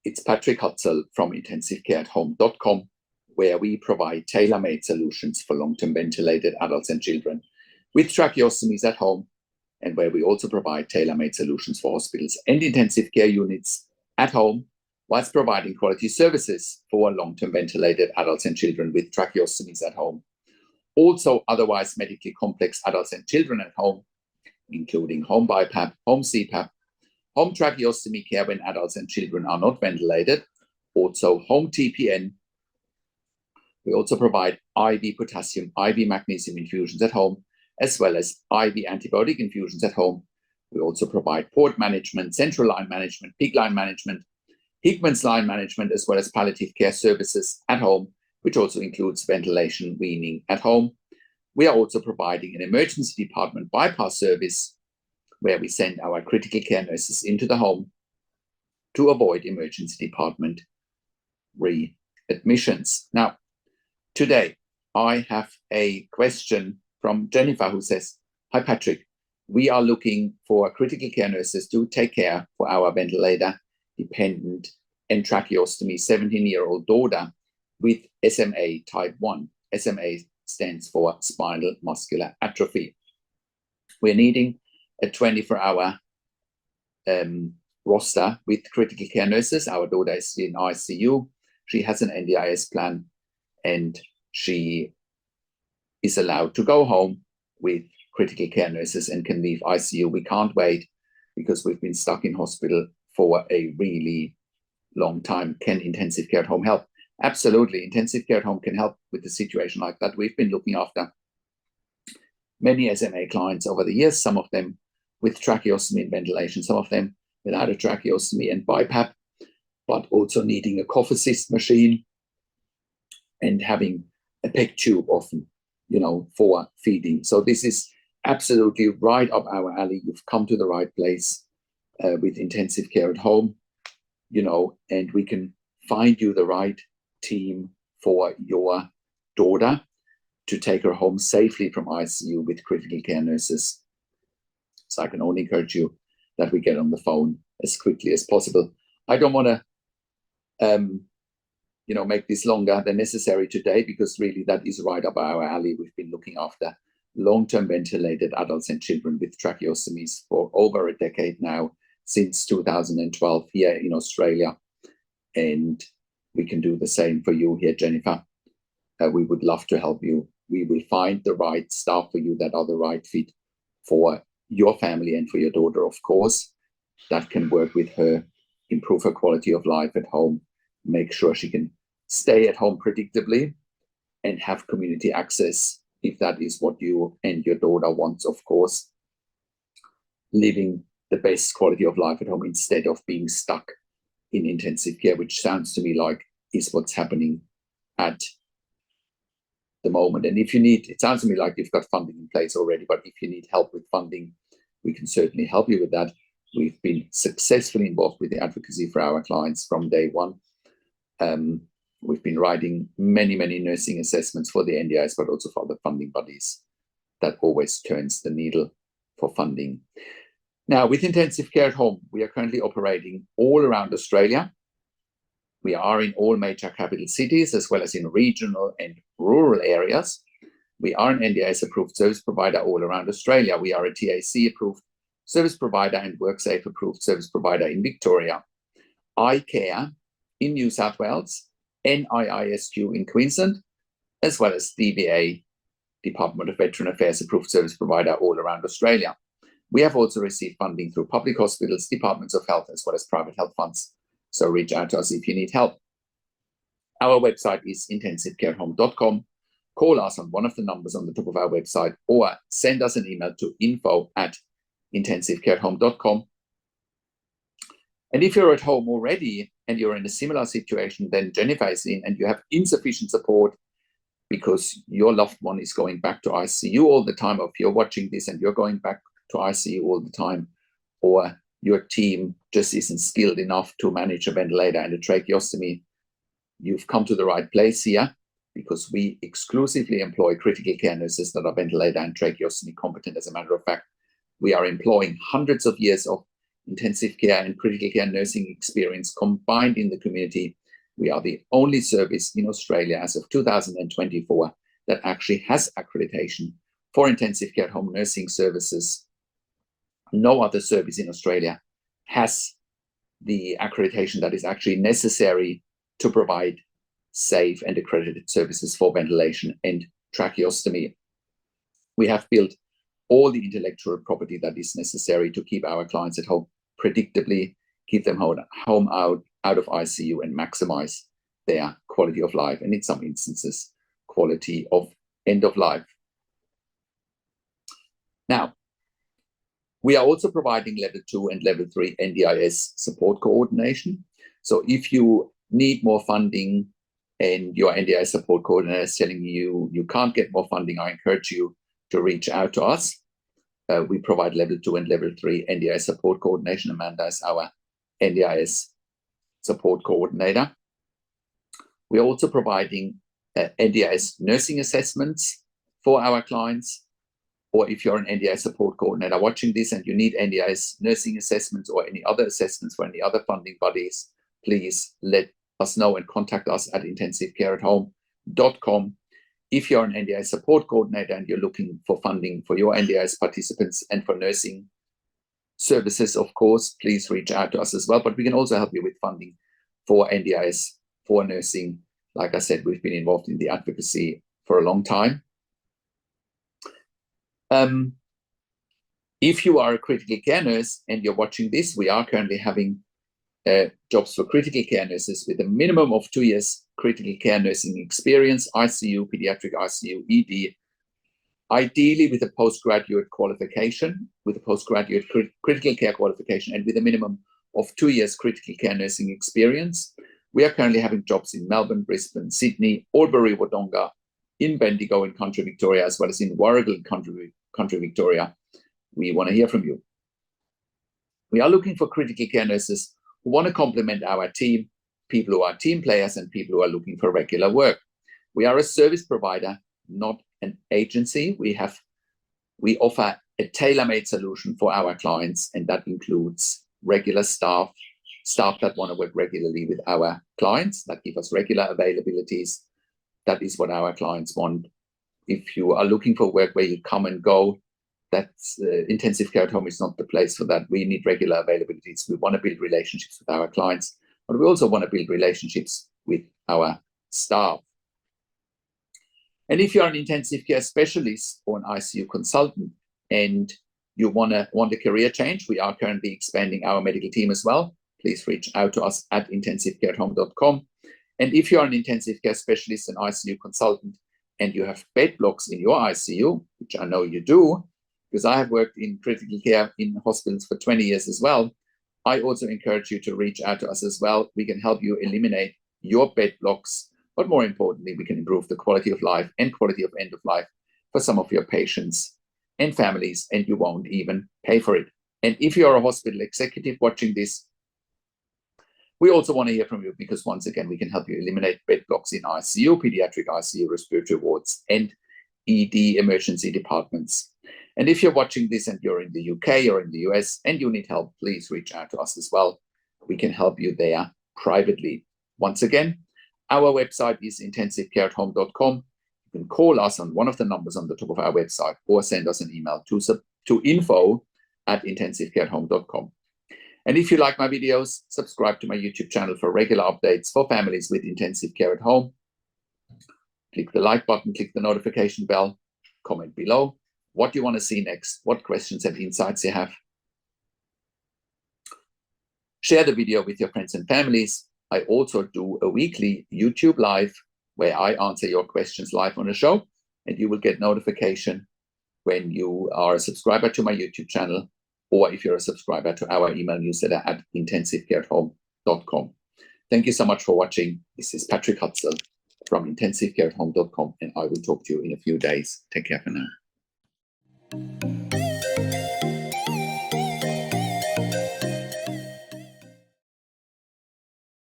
It's Patrik Hutzel from intensivecareathome.com, where we provide tailor-made solutions for long-term ventilated adults and children with tracheostomies at home, and where we also provide tailor-made solutions for hospitals and intensive care units at home, whilst providing quality services for long-term ventilated adults and children with tracheostomies at home. Also otherwise medically complex adults and children at home, including home BIPAP, home CPAP, home tracheostomy care when adults and children are not ventilated, also home TPN. We also provide IV potassium, IV magnesium infusions at home, as well as IV antibiotic infusions at home. We also provide port management, central line management, PICC line management, Hickman's line management, as well as palliative care services at home, which also includes ventilation, weaning at home. We are also providing an emergency department bypass service where we send our critical care nurses into the home to avoid emergency department readmissions. Now, today I have a question from Jennifer who says, "Hi Patrik, we are looking for critical care nurses to take care for our ventilator-dependent and tracheostomy 17-year-old daughter with SMA type 1. SMA stands for Spinal Muscular Atrophy. We're needing a 24-hour roster with critical care nurses. Our daughter is in ICU. She has an NDIS plan, and she is allowed to go home with critical care nurses and can leave ICU. We can't wait because we've been stuck in hospital for a really long time. Can intensive care at home help?" Absolutely. Intensive care at home can help with a situation like that. We've been looking after many SMA clients over the years, some of them with tracheostomy and ventilation, some of them without a tracheostomy and BiPAP, but also needing a cough assist machine and having a PEG tube often, for feeding. So this is absolutely right up our alley. You've come to the right place with intensive care at home, and we can find you the right team for your daughter to take her home safely from ICU with critical care nurses. So I can only encourage you that we get on the phone as quickly as possible. I don't want to make this longer than necessary today, because really that is right up our alley. We've been looking after long-term ventilated adults and children with tracheostomies for over a decade now, since 2012 here in Australia. And we can do the same for you here, Jennifer. We would love to help you. We will find the right staff for you that are the right fit for your family and for your daughter, of course, that can work with her, improve her quality of life at home, make sure she can stay at home predictably and have community access, if that is what you and your daughter wants, of course, living the best quality of life at home instead of being stuck in intensive care, which sounds to me like is what's happening at the moment. And if you need, it sounds to me like you've got funding in place already, but if you need help with funding, we can certainly help you with that. We've been successfully involved with the advocacy for our clients from day one. We've been writing many nursing assessments for the NDIS, but also for the funding bodies. That always turns the needle for funding. Now, with intensive care at home, we are currently operating all around Australia. We are in all major capital cities, as well as in regional and rural areas. We are an NDIS-approved service provider all around Australia. We are a TAC-approved service provider and WorkSafe-approved service provider in Victoria. iCare in New South Wales, NIISQ in Queensland, as well as DVA, Department of Veteran Affairs approved service provider all around Australia. We have also received funding through public hospitals, departments of health, as well as private health funds. So reach out to us if you need help. Our website is intensivecareathome.com. Call us on one of the numbers on the top of our website, or send us an email to info@intensivecareathome.com. And if you're at home already and you're in a similar situation than Jennifer is in, and you have insufficient support because your loved one is going back to ICU all the time, or if you're watching this and you're going back to ICU all the time, or your team just isn't skilled enough to manage a ventilator and a tracheostomy, you've come to the right place here, because we exclusively employ critical care nurses that are ventilator and tracheostomy competent. As a matter of fact, we are employing hundreds of years of intensive care and critical care nursing experience combined in the community. We are the only service in Australia as of 2024 that actually has accreditation for intensive care home nursing services. No other service in Australia has the accreditation that is actually necessary to provide safe and accredited services for ventilation and tracheostomy. We have built all the intellectual property that is necessary to keep our clients at home predictably, keep them home out of ICU, and maximize their quality of life, and in some instances, quality of end of life. Now, we are also providing level 2 and level 3 NDIS support coordination. So if you need more funding and your NDIS support coordinator is telling you you can't get more funding, I encourage you to reach out to us. We provide level 2 and level 3 NDIS support coordination. Amanda is our NDIS support coordinator. We're also providing NDIS nursing assessments for our clients. Or if you're an NDIS support coordinator watching this and you need NDIS nursing assessments or any other assessments for any other funding bodies, please let us know and contact us at intensivecareathome.com. If you're an NDIS support coordinator and you're looking for funding for your NDIS participants and for nursing services, of course, please reach out to us as well. But we can also help you with funding for NDIS, for nursing. Like I said, we've been involved in the advocacy for a long time. If you are a critical care nurse and you're watching this, we are currently having jobs for critical care nurses with a minimum of 2 years critical care nursing experience, ICU, pediatric ICU, ED, ideally with a postgraduate qualification, with a postgraduate critical care qualification, and with a minimum of 2 years critical care nursing experience. We are currently having jobs in Melbourne, Brisbane, Sydney, Albury, Wodonga, in Bendigo in Country Victoria, as well as in Warragul in Country Victoria. We want to hear from you. We are looking for critical care nurses who want to complement our team, people who are team players and people who are looking for regular work. We are a service provider, not an agency. We offer a tailor-made solution for our clients, and that includes regular staff that want to work regularly with our clients, that give us regular availabilities. That is what our clients want. If you are looking for work where you come and go, that's intensive care at home is not the place for that. We need regular availabilities. We want to build relationships with our clients, but we also want to build relationships with our staff. And if you're an intensive care specialist or an ICU consultant and you want a career change, we are currently expanding our medical team as well. Please reach out to us at intensivecareathome.com. And if you're an intensive care specialist and ICU consultant and you have bed blocks in your ICU, which I know you do, because I have worked in critical care in hospitals for 20 years as well, I also encourage you to reach out to us as well. We can help you eliminate your bed blocks, but more importantly, we can improve the quality of life and quality of end of life for some of your patients and families, and you won't even pay for it. And if you're a hospital executive watching this, we also want to hear from you, because once again, we can help you eliminate bed blocks in ICU, pediatric ICU, respiratory wards, and ED emergency departments. And if you're watching this and you're in the UK or in the US and you need help, please reach out to us as well. We can help you there privately. Once again, our website is intensivecareathome.com. You can call us on one of the numbers on the top of our website or send us an email to info@intensivecareathome.com. And if you like my videos, subscribe to my YouTube channel for regular updates for families with intensive care at home. Click the like button, click the notification bell, comment below what you want to see next, what questions and insights you have. Share the video with your friends and families. I also do a weekly YouTube live where I answer your questions live on a show, and you will get notification when you are a subscriber to my YouTube channel, or if you're a subscriber to our email newsletter at intensivecareathome.com. Thank you so much for watching. This is Patrik Hutzel from intensivecareathome.com, and I will talk to you in a few days. Take care for now.